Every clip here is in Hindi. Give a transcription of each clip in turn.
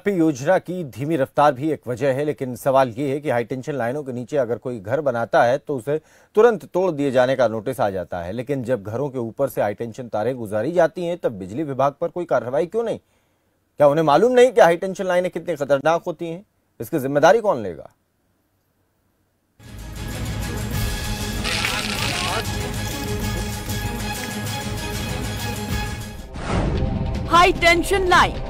योजना की धीमी रफ्तार भी एक वजह है, लेकिन सवाल ये है कि हाई टेंशन लाइनों के नीचे अगर कोई घर बनाता है तो उसे तुरंत तोड़ दिए जाने का नोटिस आ जाता है, लेकिन जब घरों के ऊपर से हाई टेंशन तारें गुजारी जाती हैं तब बिजली विभाग पर कोई कार्रवाई क्यों नहीं? क्या उन्हें मालूम नहीं कि हाई टेंशन लाइनें कितनी खतरनाक होती हैं? इसकी जिम्मेदारी कौन लेगा? हाई टेंशन लाइन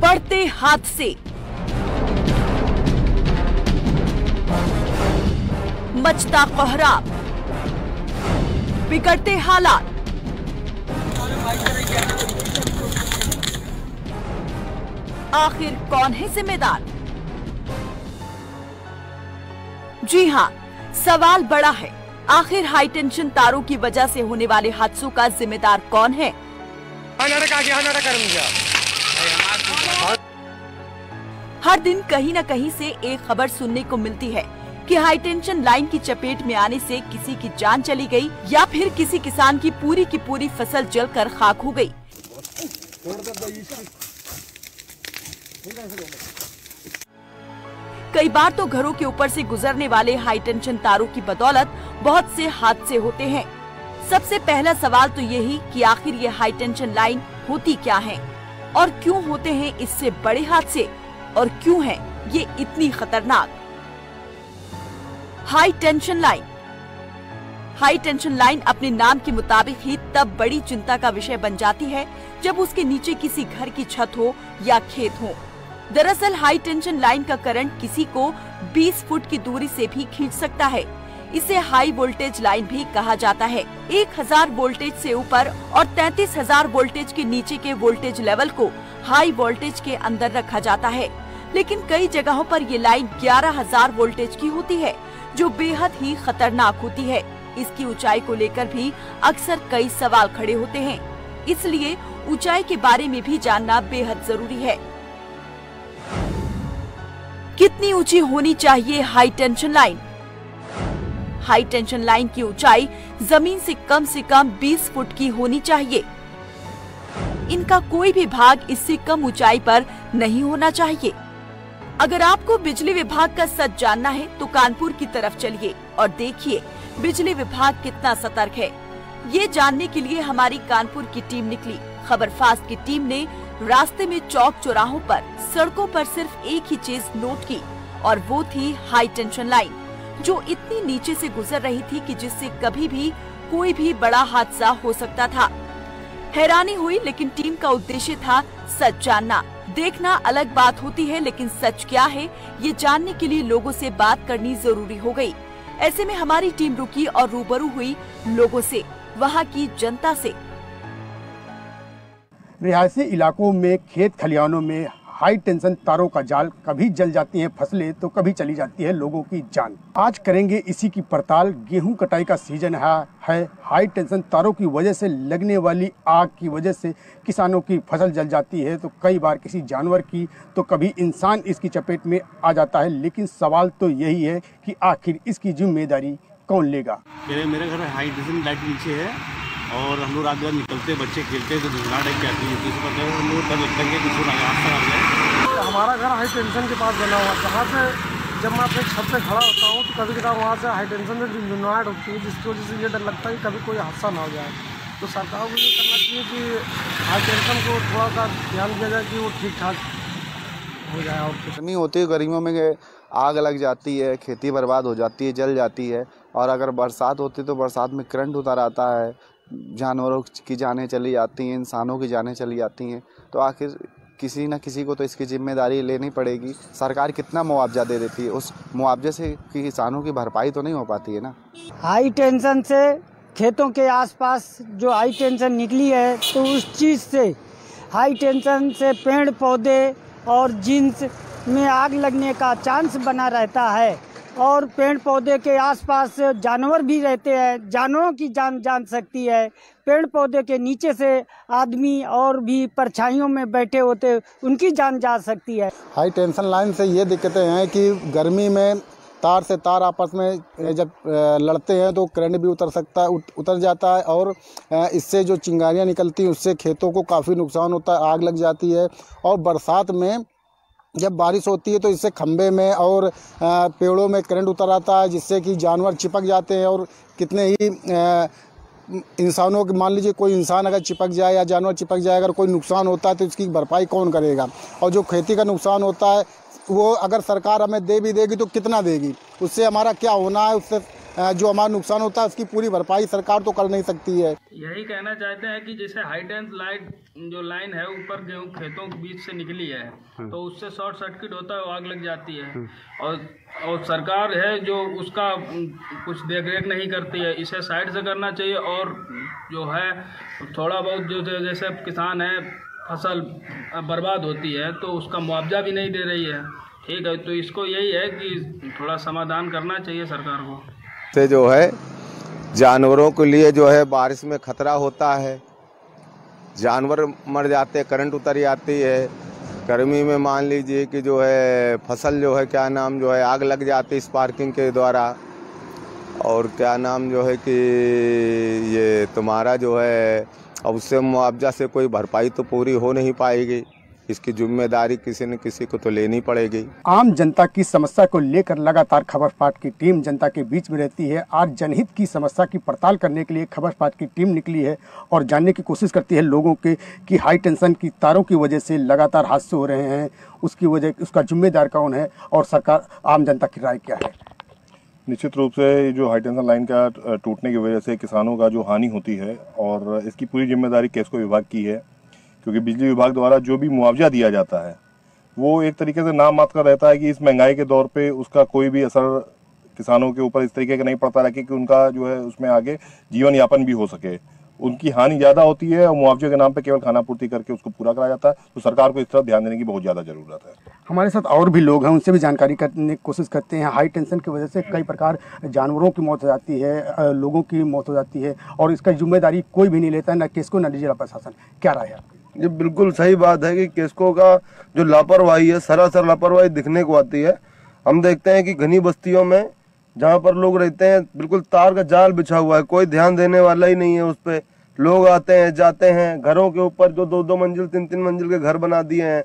बढ़ते हादसे, मचता कोहराम, बिगड़ते हालात, आखिर कौन है जिम्मेदार? जी हां, सवाल बड़ा है। आखिर हाई टेंशन तारों की वजह से होने वाले हादसों का जिम्मेदार कौन है? हर दिन कहीं न कहीं से एक खबर सुनने को मिलती है कि हाई टेंशन लाइन की चपेट में आने से किसी की जान चली गई या फिर किसी किसान की पूरी फसल जलकर खाक हो गई। कई बार तो घरों के ऊपर से गुजरने वाले हाई टेंशन तारों की बदौलत बहुत से हादसे होते हैं। सबसे पहला सवाल तो यही कि आखिर ये हाई टेंशन लाइन होती क्या है और क्यों होते हैं इससे बड़े हादसे, और क्यों है ये इतनी खतरनाक? High tension line. High tension line अपने नाम के मुताबिक ही तब बड़ी चिंता का विषय बन जाती है जब उसके नीचे किसी घर की छत हो या खेत हो। दरअसल हाई टेंशन लाइन का करंट किसी को 20 फुट की दूरी से भी खींच सकता है। इसे हाई वोल्टेज लाइन भी कहा जाता है। 1000 वोल्टेज से ऊपर और 33,000 वोल्टेज के नीचे के वोल्टेज लेवल को हाई वोल्टेज के अंदर रखा जाता है, लेकिन कई जगहों पर ये लाइन 11,000 वोल्टेज की होती है, जो बेहद ही खतरनाक होती है। इसकी ऊंचाई को लेकर भी अक्सर कई सवाल खड़े होते हैं, इसलिए ऊंचाई के बारे में भी जानना बेहद जरूरी है। कितनी ऊंची होनी चाहिए high tension line? High tension line की ऊंचाई जमीन से कम 20 फुट की होनी चाहिए। इनका कोई भी भाग इससे कम ऊंचाई पर नहीं होना चाहिए। अगर आपको बिजली विभाग का सच जानना है तो कानपुर की तरफ चलिए और देखिए बिजली विभाग कितना सतर्क है। ये जानने के लिए हमारी कानपुर की टीम निकली। खबर फास्ट की टीम ने रास्ते में चौक चौराहों पर, सड़कों पर सिर्फ एक ही चीज नोट की, और वो थी हाई टेंशन लाइन, जो इतनी नीचे से गुजर रही थी कि जिससे कभी भी कोई भी बड़ा हादसा हो सकता था। हैरानी हुई, लेकिन टीम का उद्देश्य था सच जानना। देखना अलग बात होती है, लेकिन सच क्या है ये जानने के लिए लोगों से बात करनी जरूरी हो गई। ऐसे में हमारी टीम रुकी और रूबरू हुई लोगों से, वहाँ की जनता से। रिहायशी इलाकों में, खेत खलिहानों में हाई टेंशन तारों का जाल, कभी जल जाती हैं फसलें तो कभी चली जाती है लोगों की जान। आज करेंगे इसी की पड़ताल। गेहूं कटाई का सीजन है। हाई टेंशन तारों की वजह से लगने वाली आग की वजह से किसानों की फसल जल जाती है, तो कई बार किसी जानवर की, तो कभी इंसान इसकी चपेट में आ जाता है। लेकिन सवाल तो यही है कि आखिर इसकी जिम्मेदारी कौन लेगा? मेरे घर हाई टेंशन लाइट नीचे है और हम लोग रात भर निकलते, बच्चे खेलते तो धुआं टाइप की आती है, तो इस पर हम लोग डर लगता है कि कुछ हादसा आ जाए। हमारा घर हाई टेंशन के पास बना हुआ, जहाँ से जब मैं अपने छत पे खड़ा होता हूँ तो कभी कभी वहाँ से हाई टेंशन से झुंझुनाहट होती है, जिसकी वजह से ये डर लगता है कि कभी कोई हादसा ना हो जाए। तो सरकार को ये करना चाहिए कि हाई टेंशन को थोड़ा सा ध्यान दिया जाए कि वो ठीक ठाक हो जाए। और कुछ नहीं होती, गर्मियों में आग लग जाती है, खेती बर्बाद हो जाती है, जल जाती है। और अगर बरसात होती तो बरसात में करंट उतर आता है, जानवरों की जानें चली जाती हैं, इंसानों की जानें चली जाती हैं। तो आखिर किसी न किसी को तो इसकी जिम्मेदारी लेनी पड़ेगी। सरकार कितना मुआवजा दे देती है, उस मुआवजे से किसानों की भरपाई तो नहीं हो पाती है ना। हाई टेंशन से खेतों के आसपास जो हाई टेंशन निकली है, तो उस चीज़ से हाई टेंशन से पेड़ पौधे और जीन्स में आग लगने का चांस बना रहता है। और पेड़ पौधे के आसपास जानवर भी रहते हैं, जानवरों की जान जा सकती है। पेड़ पौधे के नीचे से आदमी और भी परछाइयों में बैठे होते, उनकी जान जा सकती है। हाई टेंशन लाइन से ये दिक्कतें हैं कि गर्मी में तार से तार आपस में जब लड़ते हैं तो करंट भी उतर जाता है और इससे जो चिंगारियाँ निकलती हैं उससे खेतों को काफ़ी नुकसान होता है, आग लग जाती है। और बरसात में जब बारिश होती है तो इससे खंभे में और पेड़ों में करंट उतर आता है, जिससे कि जानवर चिपक जाते हैं और कितने ही इंसानों के, मान लीजिए कोई इंसान अगर चिपक जाए या जानवर चिपक जाए, अगर कोई नुकसान होता है तो इसकी भरपाई कौन करेगा। और जो खेती का नुकसान होता है वो अगर सरकार हमें दे भी देगी तो कितना देगी, उससे हमारा क्या होना है, उससे जो हमारा नुकसान होता है उसकी पूरी भरपाई सरकार तो कर नहीं सकती है। यही कहना चाहते हैं कि जैसे हाई टेंशन जो लाइन है ऊपर गेहूं खेतों के बीच से निकली है तो उससे शॉर्ट सर्किट होता है, आग लग जाती है और सरकार है जो उसका कुछ देख रेख नहीं करती है। इसे साइड से करना चाहिए और जो है थोड़ा बहुत जो जैसे किसान है फसल बर्बाद होती है तो उसका मुआवजा भी नहीं दे रही है। ठीक है, तो इसको यही है कि थोड़ा समाधान करना चाहिए सरकार को। से जो है जानवरों के लिए जो है बारिश में खतरा होता है, जानवर मर जाते हैं, करंट उतर जाती है। गर्मी में मान लीजिए कि जो है फसल जो है क्या नाम जो है आग लग जाती है स्पार्किंग के द्वारा। और क्या नाम जो है कि ये तुम्हारा जो है अब उससे मुआवजा से कोई भरपाई तो पूरी हो नहीं पाएगी, इसकी जिम्मेदारी किसी न किसी को तो लेनी पड़ेगी। आम जनता की समस्या को लेकर लगातार खबरपाट की टीम जनता के बीच में रहती है। आज जनहित की समस्या की पड़ताल करने के लिए खबरपाट की टीम निकली है और जानने की कोशिश करती है लोगों के कि हाई टेंशन की तारों की वजह से लगातार हादसे हो रहे हैं, उसका जिम्मेदार कौन है और सरकार आम जनता की राय क्या है। निश्चित रूप से जो हाई टेंशन लाइन का टूटने की वजह से किसानों का जो हानि होती है और इसकी पूरी जिम्मेदारी केस्को विभाग की है, क्योंकि बिजली विभाग द्वारा जो भी मुआवजा दिया जाता है वो एक तरीके से नाम मात्र का रहता है कि इस महंगाई के दौर पे उसका कोई भी असर किसानों के ऊपर इस तरीके का नहीं पड़ता रखे कि उनका जो है उसमें आगे जीवन यापन भी हो सके। उनकी हानि ज़्यादा होती है और मुआवजे के नाम पे केवल खाना पूर्ति करके उसको पूरा कराया जाता है, तो सरकार को इस तरफ ध्यान देने की बहुत ज़्यादा ज़रूरत है। हमारे साथ और भी लोग हैं, उनसे भी जानकारी करने की कोशिश करते हैं। हाई टेंशन की वजह से कई प्रकार जानवरों की मौत हो जाती है, लोगों की मौत हो जाती है और इसका जिम्मेदारी कोई भी नहीं लेता, न केस्को न जिला प्रशासन। क्या राय है आपकी? ये बिल्कुल सही बात है कि केस्को का जो लापरवाही है, सरासर लापरवाही दिखने को आती है। हम देखते हैं कि घनी बस्तियों में जहाँ पर लोग रहते हैं बिल्कुल तार का जाल बिछा हुआ है, कोई ध्यान देने वाला ही नहीं है उस पर। लोग आते हैं जाते हैं, घरों के ऊपर जो 2-2 मंजिल 3-3 मंजिल के घर बना दिए हैं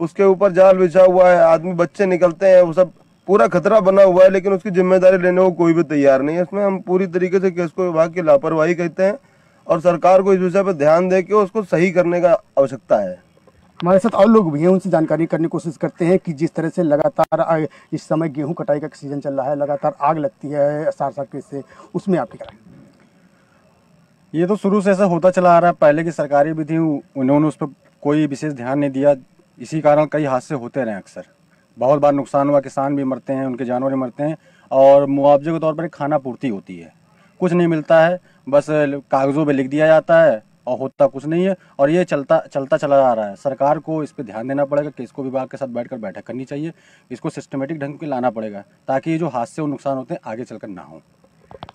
उसके ऊपर जाल बिछा हुआ है, आदमी बच्चे निकलते हैं, वो सब पूरा खतरा बना हुआ है, लेकिन उसकी जिम्मेदारी लेने को कोई भी तैयार नहीं है। इसमें हम पूरी तरीके से केस्को विभाग की लापरवाही कहते हैं और सरकार को इस विषय पर ध्यान दे के उसको सही करने का आवश्यकता है। हमारे साथ और लोग भी हैं, उनसे जानकारी करने की कोशिश करते हैं कि जिस तरह से लगातार इस समय गेहूं कटाई का सीजन चल रहा है, लगातार आग लगती है शॉर्ट सर्किट से, उसमें आप क्या? ये तो शुरू से ऐसा होता चला आ रहा है। पहले की सरकारें भी थी, उन्होंने उस पर कोई विशेष ध्यान नहीं दिया, इसी कारण कई हादसे होते रहे। अक्सर बहुत बार नुकसान हुआ, किसान भी मरते हैं, उनके जानवर भी मरते हैं और मुआवजे के तौर पर खाना पूर्ति होती है, कुछ नहीं मिलता है, बस कागजों पे लिख दिया जाता है और होता कुछ नहीं है। और ये चलता चला आ रहा है। सरकार को इस पे ध्यान देना पड़ेगा, केस्को विभाग के साथ बैठकर बैठक करनी चाहिए, इसको सिस्टमेटिक ढंग से लाना पड़ेगा ताकि ये जो हादसे और नुकसान होते हैं आगे चलकर ना हो।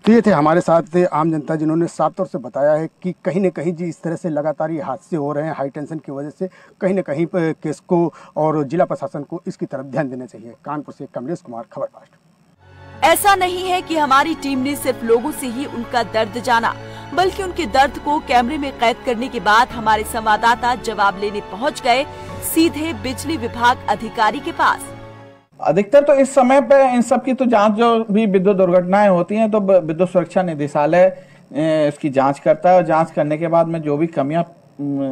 तो ये थे हमारे साथ आम जनता जिन्होंने साफ तौर से बताया है कि कहीं न कहीं जिस तरह से लगातार ये हादसे हो रहे हैं हाई टेंशन की वजह से, कहीं न कहीं केस्को और जिला प्रशासन को इसकी तरफ ध्यान देना चाहिए। कानपुर से कमलेश कुमार, खबरपास्ट। ऐसा नहीं है कि हमारी टीम ने सिर्फ लोगों से ही उनका दर्द जाना, बल्कि उनके दर्द को कैमरे में कैद करने के बाद हमारे संवाददाता जवाब लेने पहुंच गए सीधे बिजली विभाग अधिकारी के पास। अधिकतर तो इस समय पे इन सब की तो जांच, जो भी विद्युत दुर्घटनाएं होती हैं तो विद्युत सुरक्षा निदेशालय इसकी जांच करता है और जांच करने के बाद में जो भी कमियां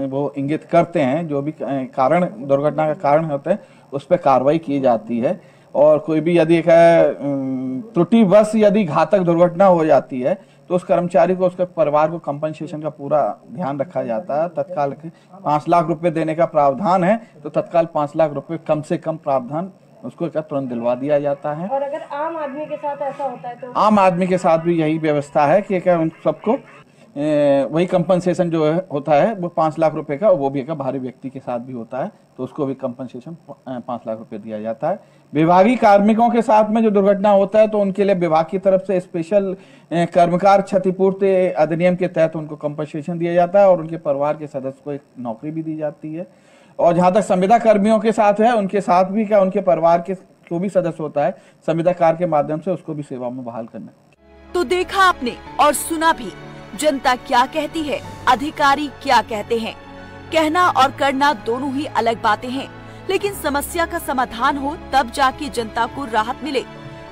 वो इंगित करते हैं, जो भी कारण दुर्घटना का कारण होते हैं उस पर कार्रवाई की जाती है। और कोई भी यदि त्रुटिवश यदि घातक दुर्घटना हो जाती है तो उस कर्मचारी को, उसके परिवार को कंपनसेशन का पूरा ध्यान रखा जाता है। तत्काल 5 लाख रुपए देने का प्रावधान है तो तत्काल 5 लाख रुपए कम से कम प्रावधान उसको क्या तुरंत दिलवा दिया जाता है। और अगर आम आदमी के साथ ऐसा होता है तो आम आदमी के साथ भी यही व्यवस्था है कि क्या उन सबको वही कंपनसेशन जो होता है वो 5 लाख रुपए का, वो भी क्या भारी व्यक्ति के साथ भी होता है तो उसको भी कंपनसेशन 5 लाख रुपए दिया जाता है। विभागीय कार्मिकों के साथ में जो दुर्घटना होता है तो उनके लिए विभाग की तरफ से स्पेशल कर्मकार क्षतिपूर्ति अधिनियम के तहत उनको कंपनसेशन दिया जाता है और उनके परिवार के सदस्य को एक नौकरी भी दी जाती है। और जहां तक संविदा कर्मियों के साथ है, उनके साथ भी क्या उनके परिवार के जो भी सदस्य होता है संविदा कार्य के माध्यम से उसको भी सेवा में बहाल करना। तो देखा आपने और सुना भी, जनता क्या कहती है, अधिकारी क्या कहते हैं। कहना और करना दोनों ही अलग बातें हैं, लेकिन समस्या का समाधान हो तब जाके जनता को राहत मिले।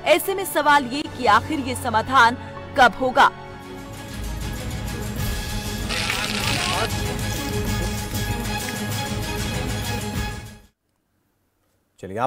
ऐसे में सवाल ये कि आखिर ये समाधान कब होगा। चलिए